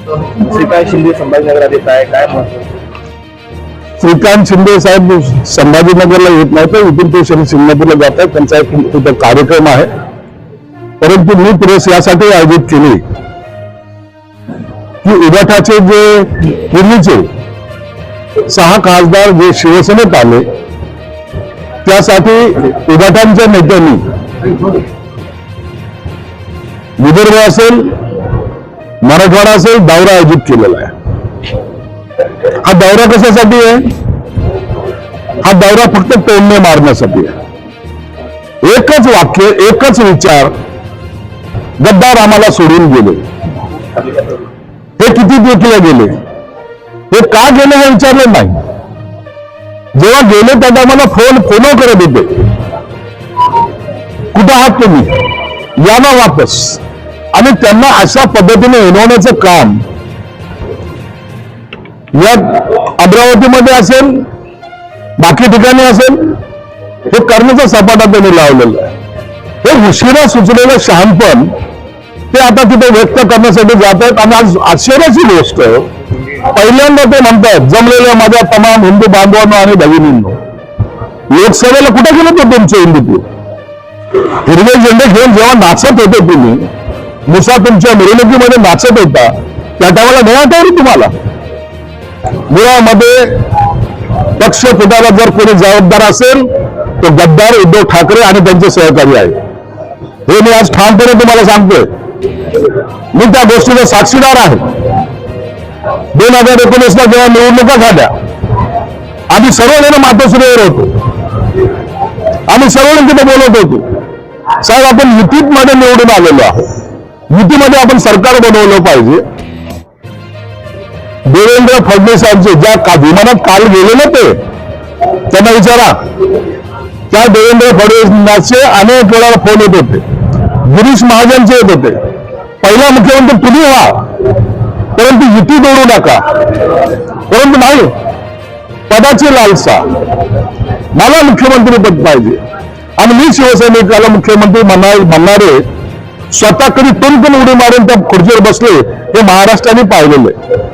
श्रीकांत शिंदे संभाजीनगरात येत आहे, काय महत्व? श्रीकांत शिंदे साहेब संभाजीनगरला येत नाही तर इथून ते सिंगापूरला जात आहेत. त्यांचा एक तिथे कार्यक्रम आहे. परंतु मी प्रेस यासाठी आयोजित केली की उबाठाचे जे पूर्वीचे 6 खासदार जे शिवसेनेत आले त्यासाठी उबाठांच्या नेत्यांनी विदर्भ असेल मराठवाडा असेल दौरा आयोजित केलेला आहे. हा दौरा कशासाठी आहे? हा दौरा फक्त तोडणे मारण्यासाठी आहे. एकच वाक्य एकच विचार, गद्दार आम्हाला सोडून गेले. हे किती दिवस गेले, हे का गेले हे विचारलं नाही. जेव्हा गेले तेव्हा मला फोन करत होते, कुठं आहात तुम्ही, या ना वापस. आणि त्यांना अशा पद्धतीने हिणवण्याचं काम या अमरावतीमध्ये असेल बाकी ठिकाणी असेल हे करण्याचा सपाटा त्यांनी लावलेला आहे. हे उशिरा सुचलेलं शहाणपण ते आता तिथे व्यक्त करण्यासाठी जात आहेत. आणि आज आश्चर्याची गोष्ट पहिल्यांदा ते म्हणतात, जमलेल्या माझ्या तमाम हिंदू बांधवांनो आणि भगिनींनो, लोकसभेला कुठे गेले होते तुमचे हिंदू? हिरवे झेंडे घेऊन जेव्हा नाचत होते तुम्ही, मुसा तुमच्या मिरवणुकीमध्ये नाचत होता, त्या टायमाला नाही आठवली तुम्हाला? मुळामध्ये पक्ष फुटायला जर कोणी जबाबदार असेल तो गद्दार उद्धव ठाकरे आणि त्यांचे सहकारी आहे. हे मी आज ठामपणे तुम्हाला सांगतोय. मी त्या गोष्टीचा साक्षीदार आहे. 2019ला जेव्हा निवडणुका झाल्या, आम्ही सर्वजण मातोश्रीवर होतो, आम्ही सर्वजण तिथे बोलत होतो, साहेब आपण युतीमध्ये निवडून आलेलो आहोत, युतीमध्ये आपण सरकार बनवलं पाहिजे. देवेंद्र फडणवीसांचे ज्या विमानात काल गेले ना ते, त्यांना विचारा, त्या देवेंद्र फडणवीसांचे अनेक वेळा फोन येत होते, गिरीश महाजनचे येत होते, पहिला मुख्यमंत्री तुम्ही व्हा, परंतु युती तोडू नका. परंतु नाही, पदाची लालसा, मला मुख्यमंत्री पद पाहिजे. आणि मी शिवसैनिकाला मुख्यमंत्री म्हणणारे स्वतः कधी तुमकून उडी मारून त्या खुर्चीवर बसले हे महाराष्ट्राने पाहिलेलं आहे.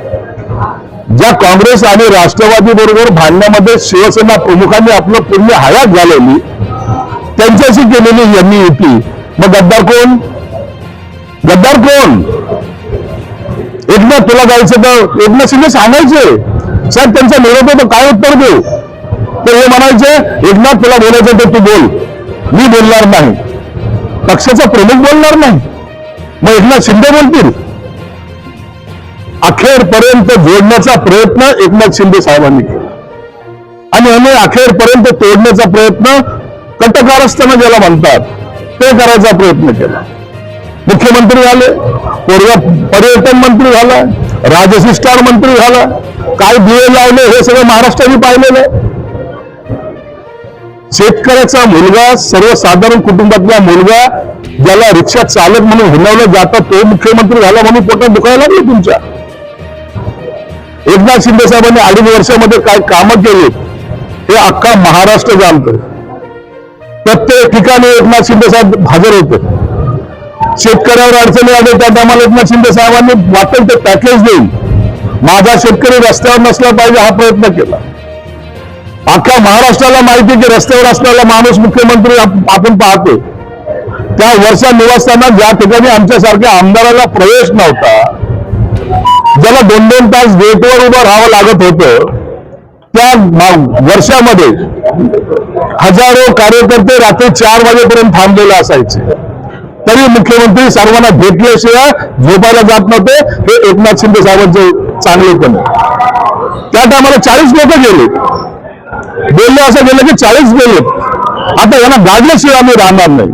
ज्या काँग्रेस आणि राष्ट्रवादी बरोबर भांडण्यामध्ये शिवसेना प्रमुखांनी आपलं पूर्ण हयात घालवली, त्यांच्याशी केलेली यांनी युती. मग गद्दार कोण? गद्दार कोण? एकनाथ तुला जायचं तर एकनाथ शिंदे सांगायचे, साहेब त्यांचा निरोप तर काय उत्तर देऊ? तर हे म्हणायचे, एकनाथ तुला बोलायचं तर तू बोल, मी बोलणार नाही, पक्षाचा प्रमुख बोलणार नाही, मग एकनाथ शिंदे बोलतील. अखेरपर्यंत जोडण्याचा प्रयत्न एकनाथ शिंदे साहेबांनी केला आणि आम्ही अखेरपर्यंत तोडण्याचा प्रयत्न, कटकारस्थानं ज्याला म्हणतात ते करायचा प्रयत्न केला. मुख्यमंत्री झाले, पर्यटन मंत्री झाला, राजशिष्टान मंत्री झाला, काय दिवे लावले हे सगळं महाराष्ट्राने पाहिलेलं. शेतकऱ्याचा मुलगा, सर्वसाधारण कुटुंबातला मुलगा, ज्याला रिक्षा चालक म्हणून हिणवलं जातं, तो मुख्यमंत्री झाला म्हणून पोटात दुखायला लागले तुमच्या. एकनाथ शिंदे साहेबांनी 2.5 वर्षामध्ये काय कामं केली हे अख्खा महाराष्ट्र जाणतो. प्रत्येक ठिकाणी एकनाथ शिंदे साहेब हजर होते. शेतकऱ्यावर अडचणी आले त्या टायमाला एकनाथ शिंदे साहेबांनी वाटेल ते पॅकेज देऊन माझा शेतकरी रस्त्यावर नसला पाहिजे हा प्रयत्न केला. अख्ख्या महाराष्ट्राला माहिती की रस्त्यावर असलेला माणूस मुख्यमंत्री आपण पाहतो. त्या वर्षा निवासस्थानात ज्या ठिकाणी आमच्यासारख्या आमदाराला प्रवेश नव्हता, ज्याला 2-2 तास गेटवर उभं राहावं लागत होतं, त्या वर्षामध्ये हजारो कार्यकर्ते रात्री 4 वाजेपर्यंत थांबलेले असायचे. तरी मुख्यमंत्री सर्वांना भेटल्याशिवाय झोपायला जात नव्हते. हे एकनाथ शिंदे साहेबांचे चांगलेपण. त्या टायमाला 40 लोक गेले, बोलले असं गेलं की 40 गेले. आता यांना गाडल्याशिवाय आम्ही राहणार नाही.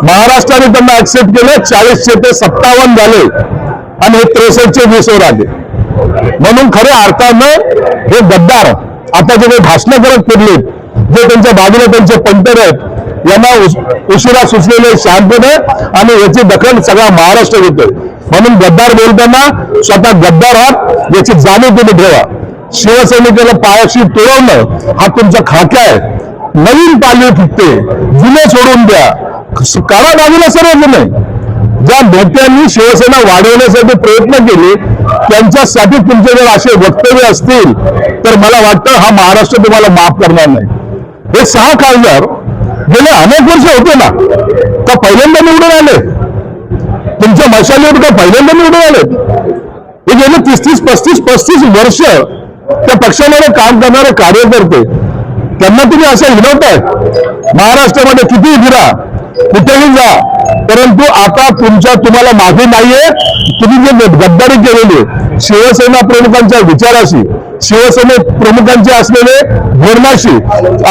महाराष्ट्राने त्यांना ऍक्सेप्ट केलं. 40चे ते 57 झाले आणि हे 63चे 20 वर आले. म्हणून खऱ्या अर्थानं हे गद्दार आता जे काही भाषणं करत फिरले, जे त्यांच्या बाजूला त्यांचे पंटर आहेत, यांना उशिरा सुचलेले शहाणपण आहे आणि याची दखल सगळा महाराष्ट्र घेतोय. म्हणून गद्दार बोलताना स्वतः गद्दार आहात याची जाणीव तुम्ही ठेवा. शिवसैनिकाला पायाशी तुळवणं हा तुमचा खाक्या आहे. नवीन पालवी फुटते, जुने सोडून द्या, काळा बाजूला सर्वजण आहे. ज्या नेत्यांनी शिवसेना वाढवण्यासाठी प्रयत्न केले त्यांच्यासाठी तुमचे जर असे वक्तव्य असतील तर मला वाटतं हा महाराष्ट्र तुम्हाला माफ करणार नाही. हे 6 खासदार गेले अनेक वर्ष होते ना, का पहिल्यांदा निवडून आले? तुमच्या मशालीवर का पहिल्यांदा निवडून आले? हे गेले 30-35 वर्ष त्या पक्षामध्ये काम करणारे कार्यकर्ते, त्यांना तुम्ही असं हिणवताय. महाराष्ट्रामध्ये कितीही फिरा, कुठेही जा, परंतु आता तुम्हाला माफी नाहीये. तुम्ही जे गद्दारी केलेली शिवसेना प्रमुखांच्या विचाराशी, शिवसेने प्रमुखांचे असलेले धोरणाशी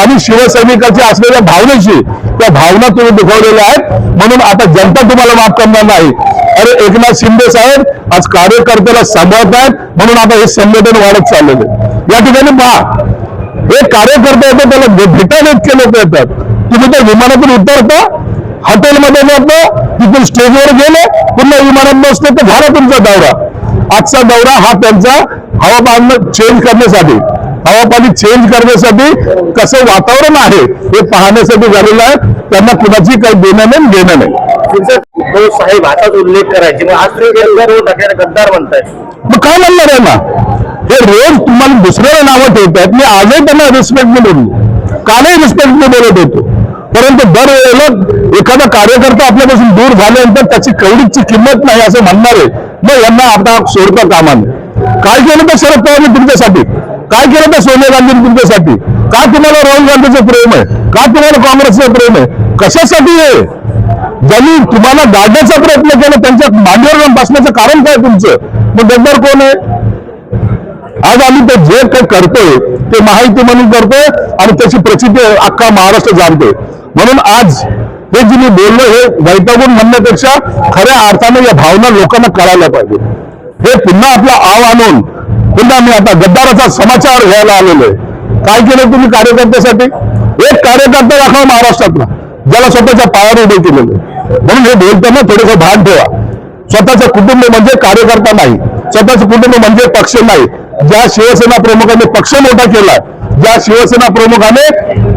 आणि शिवसैनिकांचे असलेल्या भावनेशी, त्या भावना तुम्ही दुखावलेल्या आहेत. म्हणून आता जनता तुम्हाला माफ करणार नाही. अरे एकनाथ शिंदे साहेब आज कार्यकर्त्याला सांभाळत आहेत, म्हणून आता हे संघटन वाढत चाललेलं आहे. या ठिकाणी पहा, हे कार्यकर्ते येतात, त्याला भेटायला इतके लोक येतात. तुम्ही त्या विमानातून उतरता, हॉटेलमध्ये जाता, तिथून स्टेजवर गेले, पुन्हा विमानात बसले तर झाला तुमचा दौरा. आजचा दौरा हा त्यांचा हवामान चेंज करण्यासाठी, हवापाणी चेंज करण्यासाठी कसं वातावरण आहे हे पाहण्यासाठी झालेलं आहे. त्यांना कुणाची काही देणं नाही घेणं नाही. उद्धव साहेब हातात उल्लेख करायचे, मग आज ते गद्दार म्हणताय. मग काय म्हणणार आहे ना? हे रोज तुम्हाला दुसऱ्याला नावं ठेवतात. मी आजही त्यांना रिस्पेक्टने बोललो, कालही रिस्पेक्टने बोलत होतो. परंतु दरवेळेला एखादा कार्यकर्ता आपल्यापासून दूर झाल्यानंतर त्याची कवडीची किंमत नाही असं म्हणणार आहे. मग यांना आता सोडता कामा नये. काय केलं तर शरद पवारांनी तुमच्यासाठी, काय केलं तर सोनिया गांधींनी तुमच्यासाठी, का तुम्हाला राहुल गांधीचं प्रेम आहे, का तुम्हाला काँग्रेसचं प्रेम आहे, कशासाठी आहे? ज्यांनी तुम्हाला गाडण्याचा प्रयत्न केला त्यांच्या मांडीवर जाऊन बसण्याचं कारण काय तुमचं? मग गद्दार कोण आहे? आज आम्ही ते जे काही करतोय ते माहिती म्हणून करतोय आणि त्याची प्रचिती अख्खा महाराष्ट्र जाणतोय. म्हणून आज हे जे मी बोललो हे वैतागून म्हणण्यापेक्षा खऱ्या अर्थाने या भावना लोकांना कळायला पाहिजे. हे पुन्हा आपला आव आणून पुन्हा मी आता गद्दाराचा समाचार घ्यायला आलेलो आहे. काय केलं तुम्ही कार्यकर्त्यासाठी? एक कार्यकर्ता दाखवा महाराष्ट्रातला ज्याला स्वतःच्या पायावर उभे केलेले. म्हणून हे बोलताना थोडंसं भान ठेवा. स्वतःचं कुटुंब म्हणजे कार्यकर्ता नाही, स्वतःचं कुटुंब म्हणजे पक्ष नाही. ज्या शिवसेना प्रमुखाने पक्ष मोठा केला, ज्या शिवसेना प्रमुखाने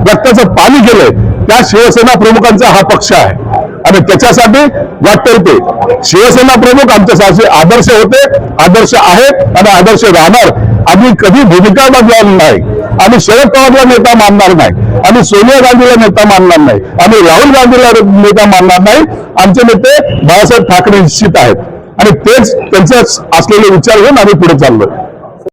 रक्ताचं पाणी केलंय, त्या शिवसेना प्रमुखांचा हा पक्ष आहे. आणि त्याच्यासाठी वाटतं ते शिवसेना प्रमुख आमच्यासाठी आदर्श होते, आदर्श आहेत आणि आदर्श राहणार. आम्ही कधी भूमिका बदलणार नाही. आम्ही शरद पवारला नेता मानणार नाही, आम्ही सोनिया गांधीला नेता मानणार नाही, आम्ही राहुल गांधीला नेता मानणार नाही. आमचे नेते बाळासाहेब ठाकरे निश्चित आहेत आणि तेच त्यांचे असलेले विचार घेऊन आम्ही पुढे चाललोय.